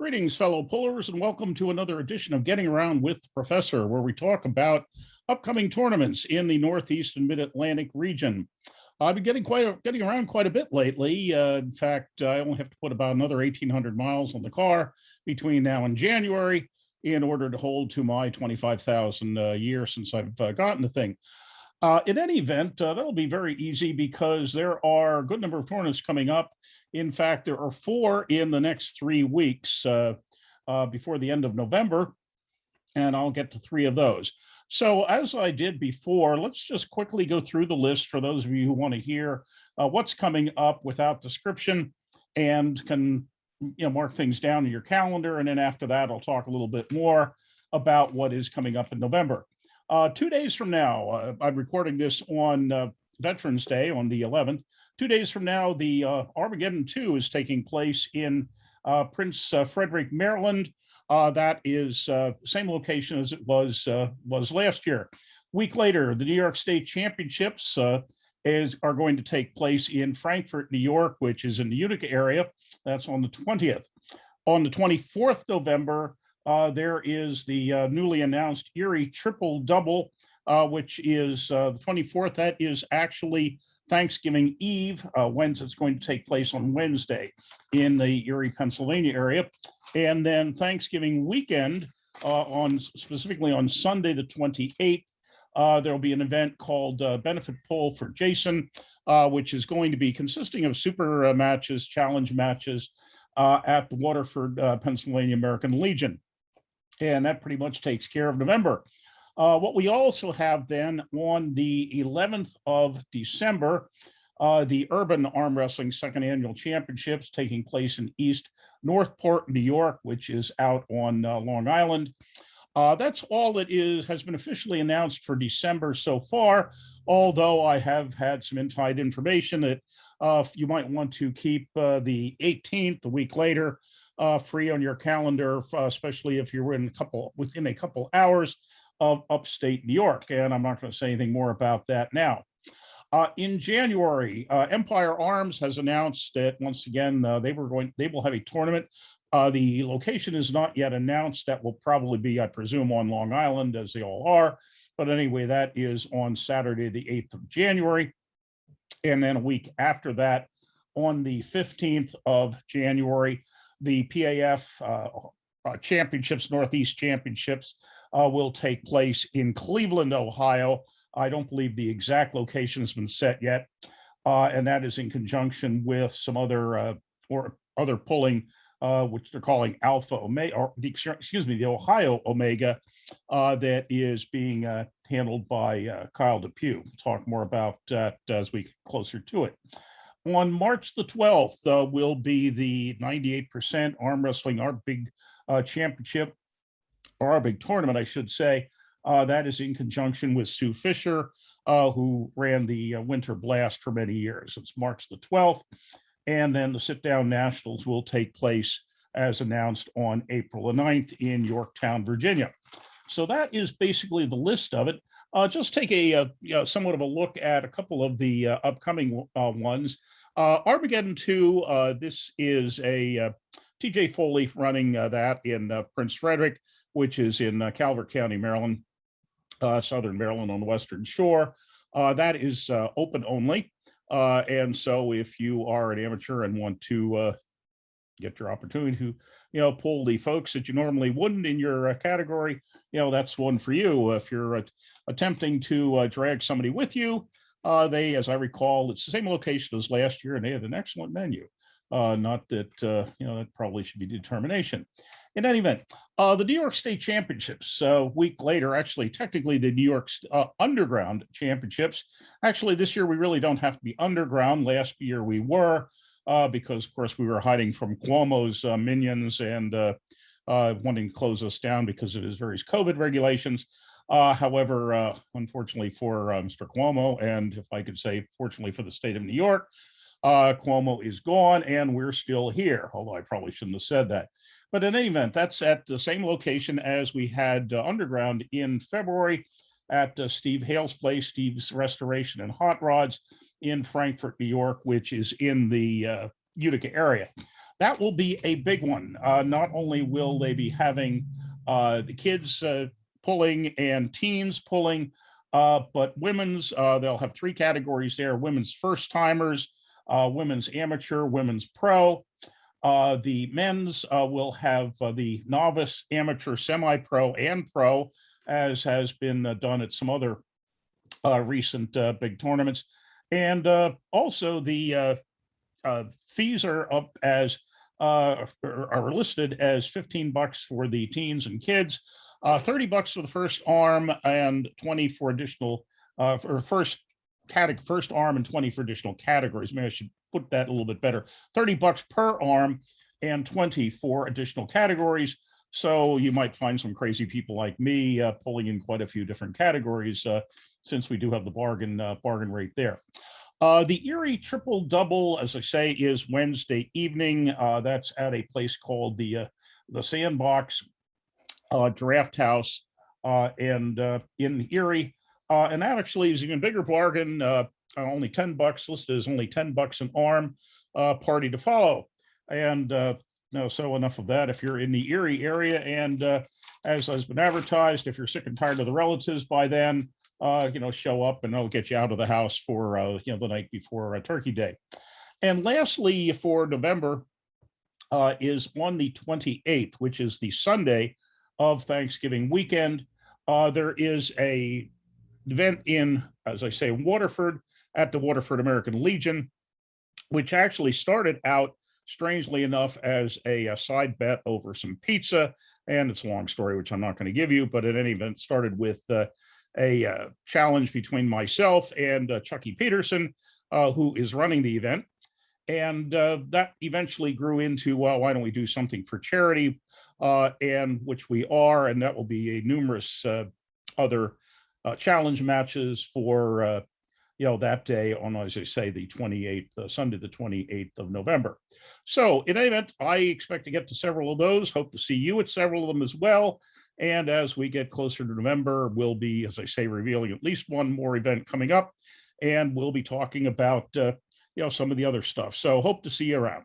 Greetings, fellow pullers, and welcome to another edition of Getting Around with the Professor, where we talk about upcoming tournaments in the Northeast and Mid-Atlantic region. I've been getting around quite a bit lately. In fact, I only have to put about another 1,800 miles on the car between now and January in order to hold to my 25,000 a year since I've gotten the thing. In any event, that'll be very easy because there are a good number of tournaments coming up. In fact, there are 4 in the next 3 weeks before the end of November, and I'll get to 3 of those. So as I did before, let's just quickly go through the list for those of you who want to hear what's coming up without description and can mark things down in your calendar. And then after that, I'll talk a little bit more about what is coming up in November. 2 days from now, I'm recording this on Veterans Day on the 11th. 2 days from now, the Armageddon 2 is taking place in Prince Frederick, Maryland. That is same location as it was last year. Week later, the New York State Championships are going to take place in Frankfort, New York, which is in the Utica area. That's on the 20th. On the 24th November, there is the newly announced Erie Triple Double, which is the 24th. That is actually Thanksgiving Eve, when it's going to take place on Wednesday in the Erie, Pennsylvania area. And then Thanksgiving weekend, specifically on Sunday, the 28th, there'll be an event called Benefit Pull for Jason, which is going to be consisting of super matches, challenge matches at the Waterford, Pennsylvania American Legion. And that pretty much takes care of November. What we also have then on the 11th of December, the Urban Arm Wrestling Second Annual Championships taking place in East Northport, New York, which is out on Long Island. That's all that has been officially announced for December so far, although I have had some inside information that you might want to keep the 18th, a week later, free on your calendar, especially if you're within a couple hours of upstate New York. And I'm not going to say anything more about that now. In January, Empire Arms has announced that once again they will have a tournament. The location is not yet announced. That will probably be, I presume, on Long Island, as they all are. But anyway, that is on Saturday, the 8th of January. And then a week after that, on the 15th of January, the PAF Championships, Northeast Championships, will take place in Cleveland, Ohio. I don't believe the exact location has been set yet, and that is in conjunction with some other pulling, which they're calling Alpha Omega, or the Ohio Omega, that is being handled by Kyle Depew. We'll talk more about that as we get closer to it. On March the 12th will be the 98% Arm Wrestling, our big championship, or our big tournament, I should say. That is in conjunction with Sue Fisher, who ran the Winter Blast for many years. It's March the 12th. And then the sit-down nationals will take place, as announced, on April the 9th in Yorktown, Virginia. So that is basically the list of it. Just take a somewhat of a look at a couple of the upcoming ones. Armageddon 2, this is a TJ Foley running that in Prince Frederick, which is in Calvert County, Maryland, Southern Maryland on the Western Shore. That is open only. And so if you are an amateur and want to get your opportunity to, pull the folks that you normally wouldn't in your category, that's one for you. If you're attempting to drag somebody with you, as I recall, it's the same location as last year, and they had an excellent menu. Not that, that probably should be determination. In any event, the New York State Championships, a week later, actually, technically the New York Underground Championships. Actually, this year we really don't have to be underground. Last year we were, because, of course, we were hiding from Cuomo's minions and wanting to close us down because of his various COVID regulations. However, unfortunately for Mr. Cuomo, and if I could say, fortunately for the state of New York, Cuomo is gone and we're still here, although I probably shouldn't have said that. But in any event, that's at the same location as we had Underground in February at Steve Hale's place, Steve's Restoration and Hot Rods in Frankfort, New York, which is in the Utica area. that will be a big one. Not only will they be having the kids pulling and teens pulling, but women's, they'll have three categories there: women's first timers, women's amateur, women's pro. The men's will have the novice, amateur, semi-pro, and pro, as has been done at some other recent big tournaments. And also the fees are up as are listed as $15 for the teens and kids, $30 for the first arm, and 20 for additional for first arm, and 20 for additional categories. Maybe I should put that a little bit better. $30 per arm and 20 for additional categories. So you might find some crazy people like me pulling in quite a few different categories, since we do have the bargain rate there. The Erie Triple Double, as I say, is Wednesday evening. That's at a place called the Sandbox Draft House and in Erie. And that actually is an even bigger bargain. Only $10, listed as only $10 an arm, party to follow. And no, so enough of that. If you're in the Erie area, and as has been advertised, if you're sick and tired of the relatives by then, show up and they'll get you out of the house for, the night before Turkey Day. And lastly, for November is on the 28th, which is the Sunday of Thanksgiving weekend. There is a event in, as I say, Waterford, at the Waterford American Legion, which actually started out, strangely enough, as a side bet over some pizza. And it's a long story, which I'm not going to give you, but at any event, started with a challenge between myself and Chucky Peterson, who is running the event. And that eventually grew into, well, why don't we do something for charity? And which we are, and that will be a numerous other challenge matches for that day on, as I say, the 28th, Sunday, the 28th of November. So in any event, I expect to get to several of those. Hope to see you at several of them as well. And as we get closer to November, we'll be, as I say, revealing at least one more event coming up. And we'll be talking about, some of the other stuff. So hope to see you around.